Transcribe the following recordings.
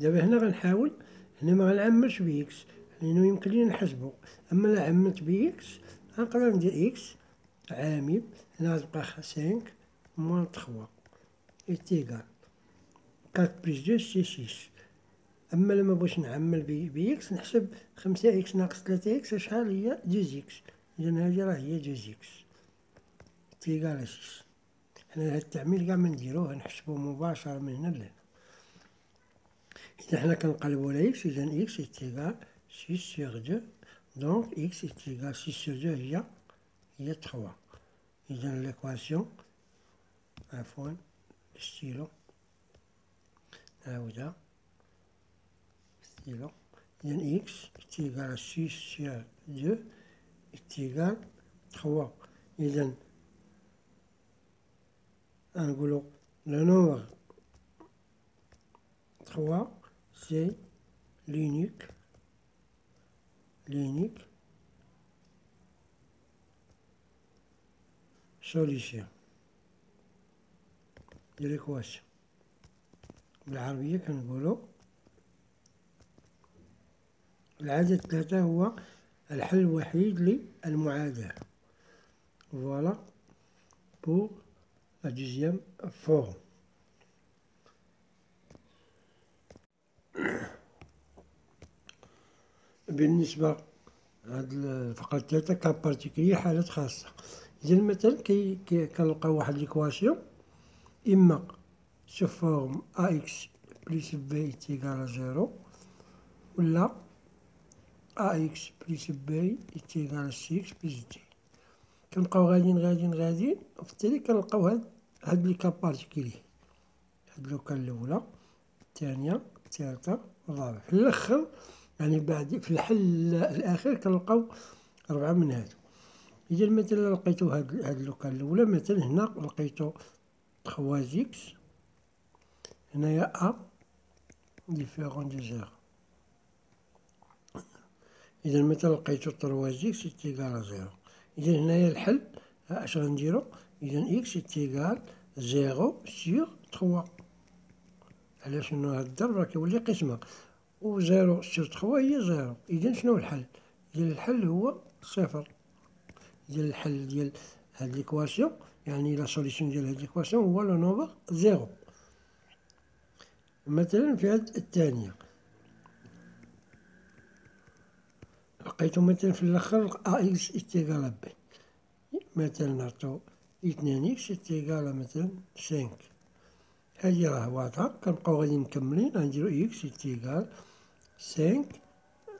دابا هنا غنحاول، هنا ما غنعمرش بإكس لأنه يمكن لينا نحسبو، أما لا عملت بإكس غنقدر ندير إكس عامل، هنا غتبقى 5 موان 3 إيتيغال 4 بلس 2 سي 6. أما لما بغيتش نعمل بإكس نحسب 5 إكس ناقص 3 إكس شحال هي 2 إكس، إذا هادي راه هي 2 إكس إيتيغال 6. حنا هاد التعميل كاع منديروه نحسبوه مباشرة من هنا لهنا. إذا حنا كنقلبو على إكس، إذا إكس إيتيغال 6 سيغ 2، دونك إكس إيتيغال 6 سيغ 2 هي 3. إذا ليكواسيون، عفوا ستيلو نعاودها ستيلو، إذا إكس إيتيغال 6 سيغ 2 إيتيغال 3. إذا غنقولو لو نومبر 3 سي l'unique solution de l'équation. بالعربية كنقولو العدد 3 هو الحل الوحيد للمعادلة. Voilà pour la deuxième forme. بالنسبة هاد الفقرة الثالثة كا بارتيكولي حالات خاصة. إذا مثلا كنلقاو واحد ليكواسيون إما سو فورم أ إكس بلس بي إيتيغال 0 ولا أ إكس بلس بي إيتيغال 6 بلس دي. كنبقاو غاديين وفي التالي كنلقاو هاد لي كا بارتيكولي، هاد لوكا الأولى الثانية الثالثة الرابعة، في الآخر يعني بعد في الحل الأخير كنلقاو 4 من هادو. إذا مثلا لقيتو هاد لوكا الأولى، مثلا هنا لقيتو 3 إكس، هنايا أ ديفيرون دو 0. إذا مثلا لقيتو 3 إكس إيتيغال 0. إذا هنايا الحل اش غنديرو؟ إذا إكس إيتيغال 0 سيغ 3. علاش؟ إنو هاد الضرب راه كيولي قسمة، و 0 سيغ 3 هي 0. إذا شنو الحل؟ إذا الحل هو 0. إذا الحل ديال هاد ليكواسيون، يعني لا سوليسيون ديال هاد ليكواسيون هو لو نومبر 0. مثلا في هاد الثانية لقيتو مثلا في الآخر أ إكس إيتيغال بي، مثلا نعطو 2 إكس إيتيغال مثلا 5. هادي راه واضحة، كنبقاو غادي مكملين غنديرو إكس إيتيغال 5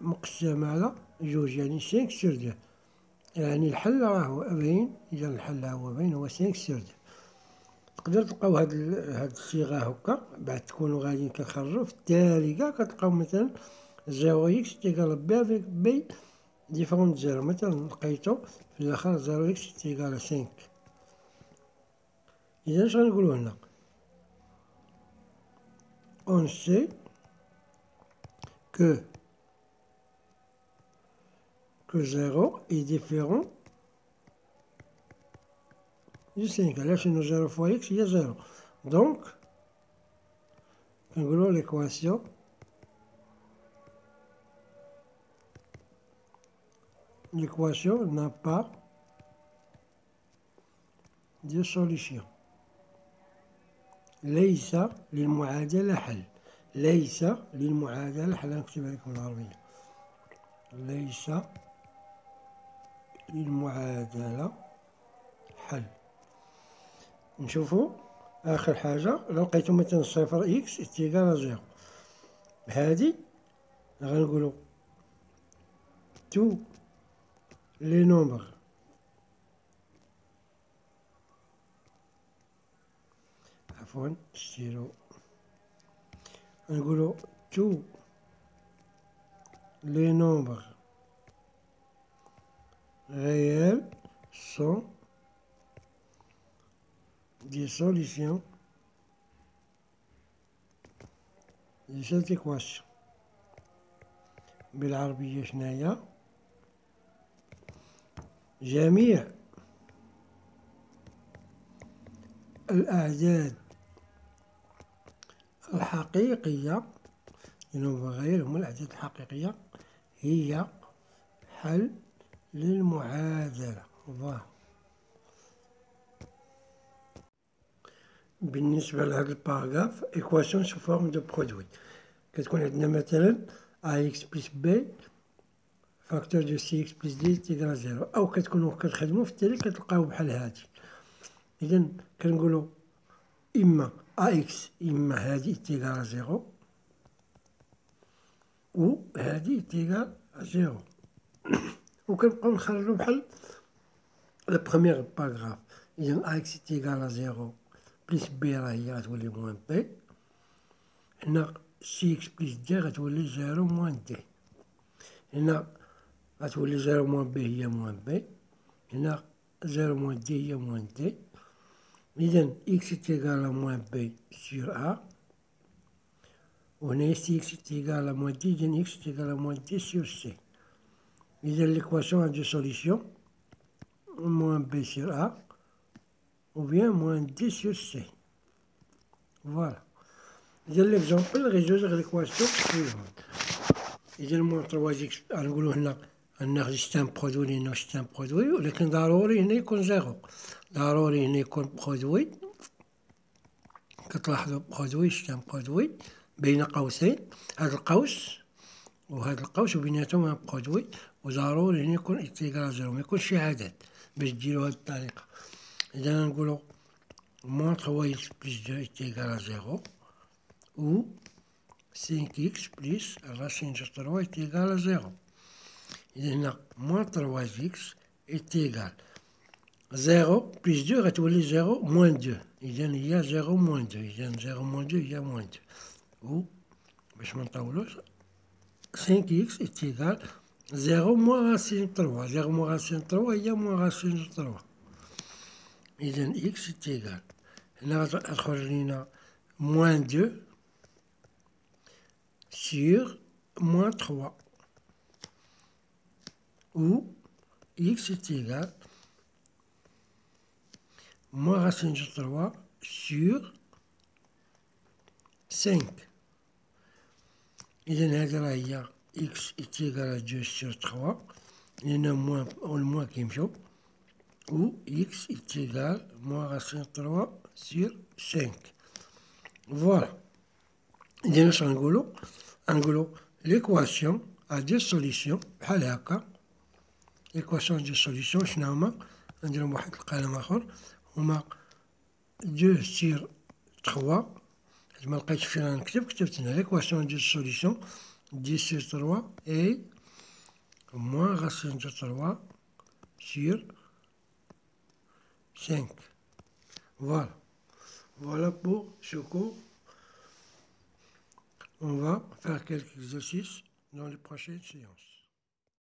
مقسمة على 2، يعني 5 سير 2. يعني الحل راهو باين. إذا الحل هو باين هو 5 سير 2. تقدر تلقاو هاد الصيغة هكا بعد تكونوا غاديين كنخرجو في التالي كاع كتلقاو مثلا 0 إكس إيتيغال بي افيك بي ديفيرون 0. مثلا لقيتو في الآخر 0 إكس إيتيغال 5. إذا اش غنقولو هنا؟ on sait que 0 est différent de 5. علاش؟ إنو 0 فوا إكس هي 0. دونك كنقولو l'équation n'a pas de solution. ليس للمعادلة حل. ليس للمعادلة حل. نكتبها لكم بالعربية. ليس للمعادلة حل. نشوفو آخر حاجة، لو لقيتو مثلا 0 إكس إيتيغال 0، هادي غنقولو تو لي نومبر عفوا ستيرو، غنقولو تو les nombres réels sont des solutions de cette équation. بالعربية شناهي؟ جميع الأعداد الحقيقية نغير هما الأعداد الحقيقية هي حل للمعادلة. فوالا. بالنسبة لهذا الباراغراف إيكواسيون سو فورم دو برودوي، كتكون عندنا مثلا أ إكس بلس بي فاكتور دو سي إكس بلس دي تيغال زيرو، أو كتكونو كتخدمو في التالي كتلقاو بحال هادي. إذا كنقولو إما أ إكس إما هادي تيغال زيرو و هادي تيغال زيرو، وكنبقاو نخرجو بحال لا بخومييغ باراغراف. إذا أ إكس تيغال زيرو بلس بي راه هي غتولي موان بي، هنا سي إكس بلس دي غتولي زيرو موان دي، هنا غتولي زيرو موان بي هي موان بي، هنا زيرو موان دي هي موان دي. إذا إكس تيغال موان بي سور أ، وهنا سي إكس تيغال موان دي، إذا إكس تيغال موان دي سور سي. إذا ليكواسيون عندو سوليسيون موان بي سور أ ou bien moins d sur c. Voilà. إذا l'exemple résoudre l'équation suivante. إذا moins 3x نقولو هنا أن c'est un produit لأنه c'est un produit، ولكن ضروري هنا يكون زيرو، ضروري هنا يكون برودوي. كتلاحظو برودوي c'est un produit بين قوسين، هاد القوس وهاد القوس وبيناتهم ان برودوي، وضروري هنا يكون إتيغال زيرو، ميكونش شي عدد باش ديرو هاد الطريقة. إذا نقولو moins 3x plus 2 est égal à 0, ou 5x plus racine de 3 est égal à 0. Il y a moins 3x est égal à 0 plus 2 غتولي 0 moins 2. إذا هي 0 moins 2. إذا 0 moins 2 هي moins 2. ou باش ما نطولوش 5x est égal à 0 moins racine de 3. 0 moins racine de 3 هي moins racine de 3. إذا x est égal. هنا غتخرج لينا moins 2 sur moins 3 où x est égal moins racine de 3 sur 5. إذا هذه راه هي x est égal à 2 sur 3، لأن moins والموان كيمشيو، où x est égal moins racine de 3 sur 5. Voilà. إذا اش غنقولو l'équation a deux solutions بحال هكا. l'équation a deux solutions شنو هما؟ نديرهم بواحد القلم آخر، هما 2 sur 3. ما لقيتش فين غنكتب، كتبت هنا l'équation a deux solutions 2 sur 3 et moins racine de 3 sur 5. Voilà. Voilà pour ce cours. On va faire quelques exercices dans les prochaines séances.